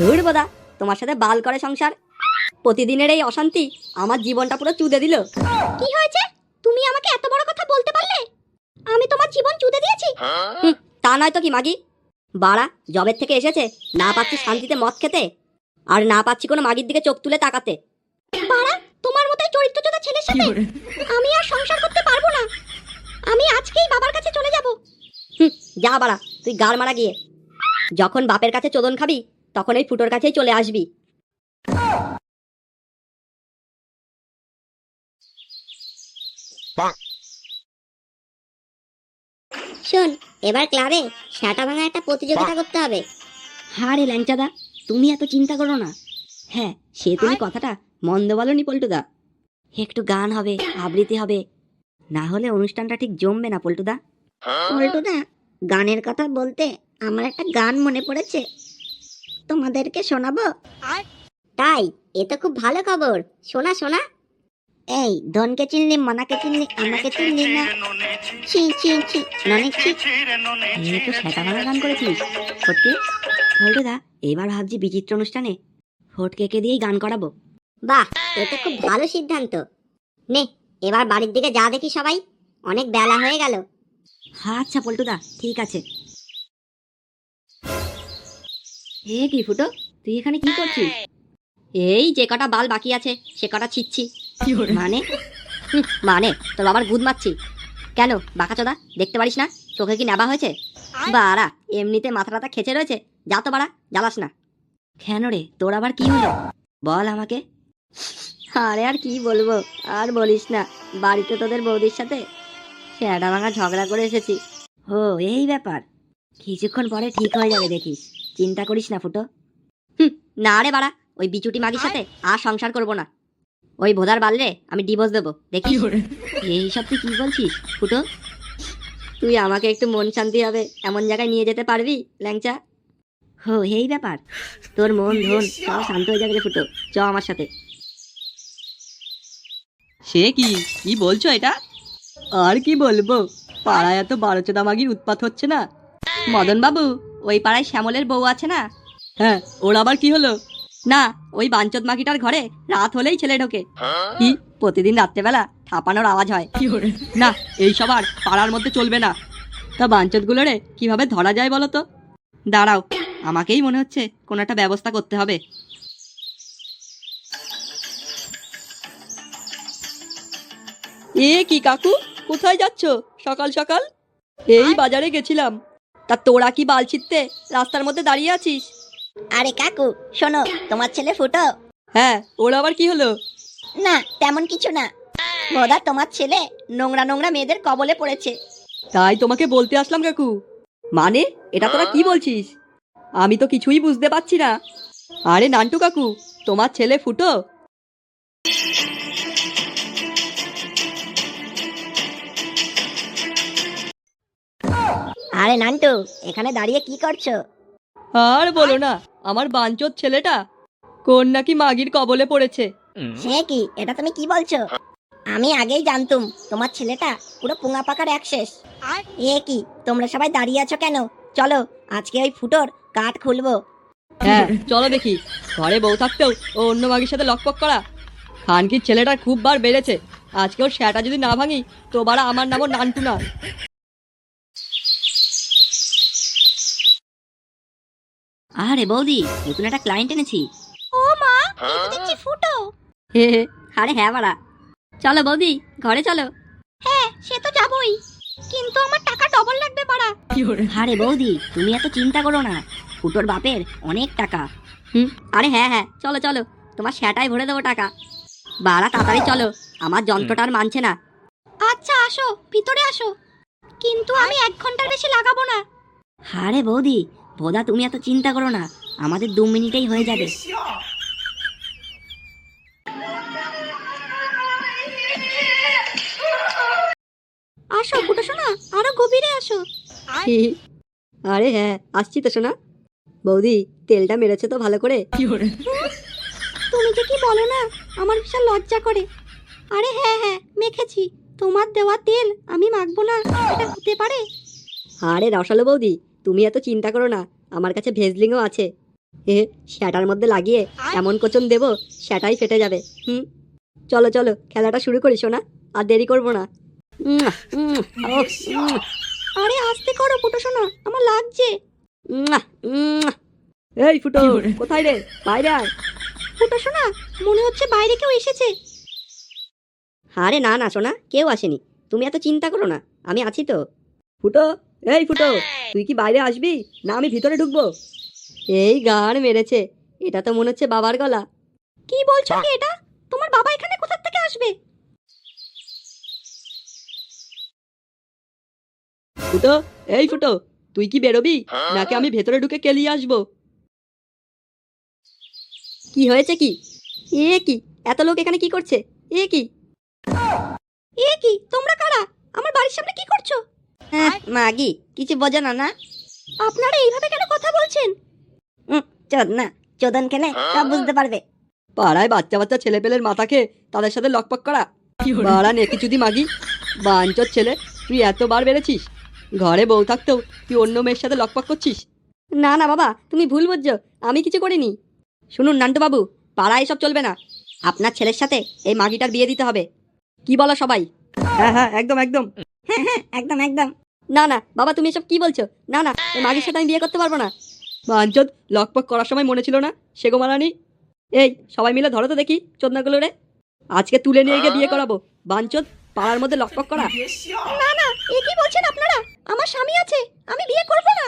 ধুর বোদা, তোমার সাথে বাল করে সংসার। প্রতিদিনের এই অশান্তি আমার জীবনটা পুরো চুদে দিল। কি হয়েছে? তুমি আমাকে এত বড় কথা বলতে পারলে? আমি তোমার জীবন চুদে দিয়েছি? তা নয় তো কি মাগি। বাড়া জবের থেকে এসেছে, না পাচ্ছি শান্তিতে মদ খেতে, আর না পাচ্ছি কোনো মাগির দিকে চোখ তুলে তাকাতে। বাড়া, তোমার মতোই চরিত্রচোদা ছেলের সাথে আমি আর সংসার করতে পারবো না। আমি আজকেই বাবার কাছে চলে যাব। যা বাড়া, তুই গাড় মারা গিয়ে। যখন বাপের কাছে চোদন খাবি তখন এই ফুটোর কাছেই চলে আসবি। শোন, এবার ক্লাবে সেটা ভাঙা একটা প্রতিযোগিতা করতে হবে। হ্যাঁ রে ল্যাংচাদা, তুমি এত চিন্তা করো না। হ্যাঁ, সে তুমি কথাটা মন্দ বলনি পল্টুদা। একটু গান হবে, আবৃত্তি হবে, না হলে অনুষ্ঠানটা ঠিক জমবে না পল্টুদা। পল্টুদা, গানের কথা বলতে আমার একটা গান মনে পড়েছে, তোমাদেরকে শোনাবো। তাই? এ তো খুব ভালো খবর, শোনা শোনা। এই ধনকে চিনলি, মনাকে চিনলি, আমাকে চিনলি না। ছি ছি ছি, ননে ছি। এই তো সেটা ভাঙা গান করেছিস ফটকে। পল্টুদা, এবার ভাবছি বিচিত্র অনুষ্ঠানে ফটকেকে দিয়েই গান করাবো। বাহ, এটা খুব ভালো সিদ্ধান্ত। নে, এবার বাড়ির দিকে যা দেখি সবাই, অনেক বেলা হয়ে গেল। আচ্ছা পল্টুদা, ঠিক আছে। এ কি ফুটো, তুই এখানে কি করছিস? এই যে কটা বাল বাকি আছে সে কটা ছিচ্ছি। মানে মানে তোর বাবার গুদ মারছি। কেন বাকাচোদা, দেখতে পারিস না চোখে কি নেবা হয়েছে? বাড়া এমনিতে মাথা টাথা খেচে রয়েছে, যা তো বাড়া, জ্বালাস না। কেন রে, তোর আবার কি হলো বল আমাকে। আরে আর কি বলবো, আর বলিস না, বাড়িতে তোদের বৌদির সাথে সেটা ভাঙা ঝগড়া করে এসেছি। ও এই ব্যাপার, কিছুক্ষণ পরে ঠিক হয়ে যাবে দেখিস, চিন্তা করিস না ফুটো। না রে বাড়া, ওই বিচুটি মাগির সাথে আর সংসার করব না। ওই ভোদার বালরে আমি ডিভোর্স দেবো দেখিস। এইসব তুই কি বলছিস ফুটো? তুই আমাকে একটু মন শান্তি হবে এমন জায়গায় নিয়ে যেতে পারবি ল্যাংচা? হো এই ব্যাপার, তোর মন ধন সব শান্ত হয়ে যাবে রে ফুটো, চ আমার সাথে। সে কি কি বলছো এটা? আর কি বলবো, পাড়ায় এত বারোচোদা মাগির উৎপাত হচ্ছে না। মদন বাবু, ওই পাড়ায় শ্যামলের বউ আছে না? হ্যাঁ, ওর আবার কি হলো? না, ওই বাঞ্চদ মাগিটার ঘরে রাত হলেই ছেলে ঢোকে। কি প্রতিদিন রাত্রেবেলা ঠাপানোর আওয়াজ হয়। না, এইসব আর পাড়ার মধ্যে চলবে না। তা বাঞ্চত গুলো রে কিভাবে ধরা যায় বলো তো? দাঁড়াও, আমাকেই মনে হচ্ছে কোনো একটা ব্যবস্থা করতে হবে। এ কি কাকু, কোথায় যাচ্ছ সকাল সকাল? এই বাজারে গেছিলাম। তা তোরা কি বাল ছিটতে রাস্তার মধ্যে দাঁড়িয়ে আছিস? আরে কাকু, শোনো, তোমার ছেলে ফুটো। হ্যাঁ, ওর আবার কি হলো? না, তেমন কিছু না। বোধা তোমার ছেলে নোংরা নোংরা মেয়েদের কবলে পড়েছে। তাই তোমাকে বলতে আসলাম কাকু। মানে এটা তোরা কি বলছিস? আমি তো কিছুই বুঝতে পারছি না। আরে নান্টু কাকু, তোমার ছেলে ফুটো। আরে নান্টু, এখানে দাঁড়িয়ে কি করছো? আর বলো না, আমার বাঞ্চোত ছেলেটা কোন নাকি মাগির কবলে পড়েছে। সে কি, এটা তুমি কি বলছো? আমি আগেই জানতুম তোমার ছেলেটা পুরো পুঙা পাকার এক শেষ। এ কি, তোমরা সবাই দাঁড়িয়ে আছো কেন? চলো আজকে ওই ফুটোর কাঠ খুলবো। হ্যাঁ চলো দেখি, ঘরে বউ থাকতেও ও অন্য মাগির সাথে লকপক করা। খানকির ছেলেটা খুব বার বেড়েছে, আজকে ওর সেটা যদি না ভাঙি তো বাড়া আমার নামও নান্টু না। আরে বৌদি, নতুন একটা ক্লায়েন্ট এনেছি। ও মা, এই তো দেখছি ফুটো। হে হে, আরে হ্যাঁ বাড়া, চলো বৌদি ঘরে চলো। হ্যাঁ, সে তো যাবই, কিন্তু আমার টাকা ডবল লাগবে পাড়া। আরে বৌদি, তুমি এত চিন্তা করো না, ফুটোর বাপের অনেক টাকা। আরে হ্যাঁ হ্যাঁ, চলো চলো, তোমার সেটাই ভরে দেবো টাকা। বাড়া তাড়াতাড়ি চলো, আমার যন্ত্রটা আর মানছে না। আচ্ছা আসো, ভিতরে আসো, কিন্তু আমি 1 ঘন্টার বেশি লাগাবো না। আরে বৌদি, বোধা তুমি এত চিন্তা করো না, আমাদের 2 মিনিটেই হয়ে যাবে। আসো ফুটো শোনা, আরো গভীরে আসো। আরে হ্যাঁ আসছি তো শোনা। বৌদি, তেলটা মেরেছে তো ভালো করে? তুমি যে কি বলো না, আমার বিশাল লজ্জা করে। আরে হ্যাঁ হ্যাঁ, মেখেছি। তোমার দেওয়া তেল আমি মাখবো না, এটা হতে পারে? আরে রসালো বৌদি, তুমি এত চিন্তা করো না, আমার কাছে ভেজলিংও আছে। সেটার মধ্যে লাগিয়ে এমন কোচন দেবো সেটাই ফেটে যাবে। চলো চলো খেলাটা শুরু করি সোনা, আর দেরি করবো না। আরে আস্তে করো ফুটো সোনা, আমার লাগছে। এই ফুটো, কোথায় রে? বাইরে আয়। ফুটো সোনা, মনে হচ্ছে বাইরে কেউ এসেছে। আরে না না সোনা, কেউ আসেনি, তুমি এত চিন্তা করো না, আমি আছি তো। ফুটো, এই ফুটো, তুই কি বাইরে আসবি না আমি ভিতরে ঢুকবো? এই গান মেরেছে, এটা তো মনে হচ্ছে বাবার গলা। কি বলছো কি এটা? তোমার বাবা এখানে কোথা থেকে আসবে? ফুটো, এই ফুটো, তুই কি বেরোবি নাকি আমি ভেতরে ঢুকে কেলিয়ে আসবো? কি হয়েছে কি? কি এত লোক এখানে কি করছে? কি তোমরা কারা? আমার বাড়ির সামনে কি করছো? মাগি, কিছু বোঝো না? আপনারা এইভাবে কেন কথা বলছেন? চোদনা, চোদন খেলে সব বুঝতে পারবে। পাড়ায় বাচ্চা বাচ্চা ছেলেপেলের মাথা খেয়ে তাদের সাথে লকপক করা। বাড়া নেকি চুদি মাগি, বাঞ্চর ছেলে, তুই এতবার বেড়েছিস, ঘরে বউ থাকতেও তুই অন্য মেয়ের সাথে লকপক করছিস। না না বাবা, তুমি ভুল বুঝছো, আমি কিছু করিনি। শুনুন নান্টু বাবু, পাড়ায় এসব চলবে না, আপনার ছেলের সাথে এই মাগিটার বিয়ে দিতে হবে। কি বলো সবাই? হ্যাঁ হ্যাঁ একদম একদম। হ্যাঁ একদম একদম। না না বাবা, তুমি এসব কি বলছো? না না, এই মাগির সাথে আমি বিয়ে করতে পারবো না। বাঞ্চদ, লকপক করার সময় মনে ছিল না সেগো মারানি? এই সবাই মিলে ধরো তো দেখি চোদনাগুলো রে, আজকে তুলে নিয়ে গিয়ে বিয়ে করাবো। বাঞ্চদ, পাড়ার মধ্যে লকপক করা। না না, এ কি বলছেন আপনারা? আমার স্বামী আছে, আমি বিয়ে করব না।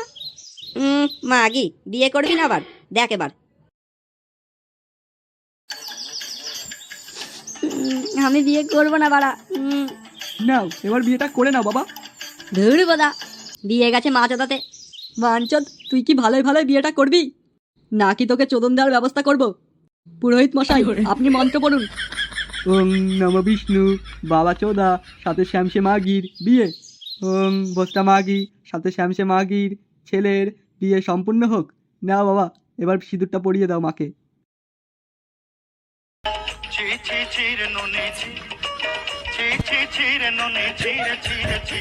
মাগি, বিয়ে করবি না আবার? দেখ এবার। আমি বিয়ে করব না বাড়া। নাও এবার বিয়েটা করে নাও বাবা। ধুর বোদা, বিয়ে গেছে মা চোদাতে। বাঞ্চদ, তুই কি ভালোই ভালোই বিয়েটা করবি নাকি তোকে চোদন দেওয়ার ব্যবস্থা করব? পুরোহিত মশাই, আপনি মন্ত্র পড়ুন। ওম নম বিষ্ণু, বাবা চোদা সাথে শ্যামসে মাগির বিয়ে। ওম বস্তা মাগি সাথে শ্যামসে মাগির ছেলের বিয়ে সম্পূর্ণ হোক। নাও বাবা, এবার সিঁদুরটা পরিয়ে দাও মাকে। ছি ছি ছি রে নুনি ছি ছি ছি ছি রে নুনি ছি রে ছি রে ছি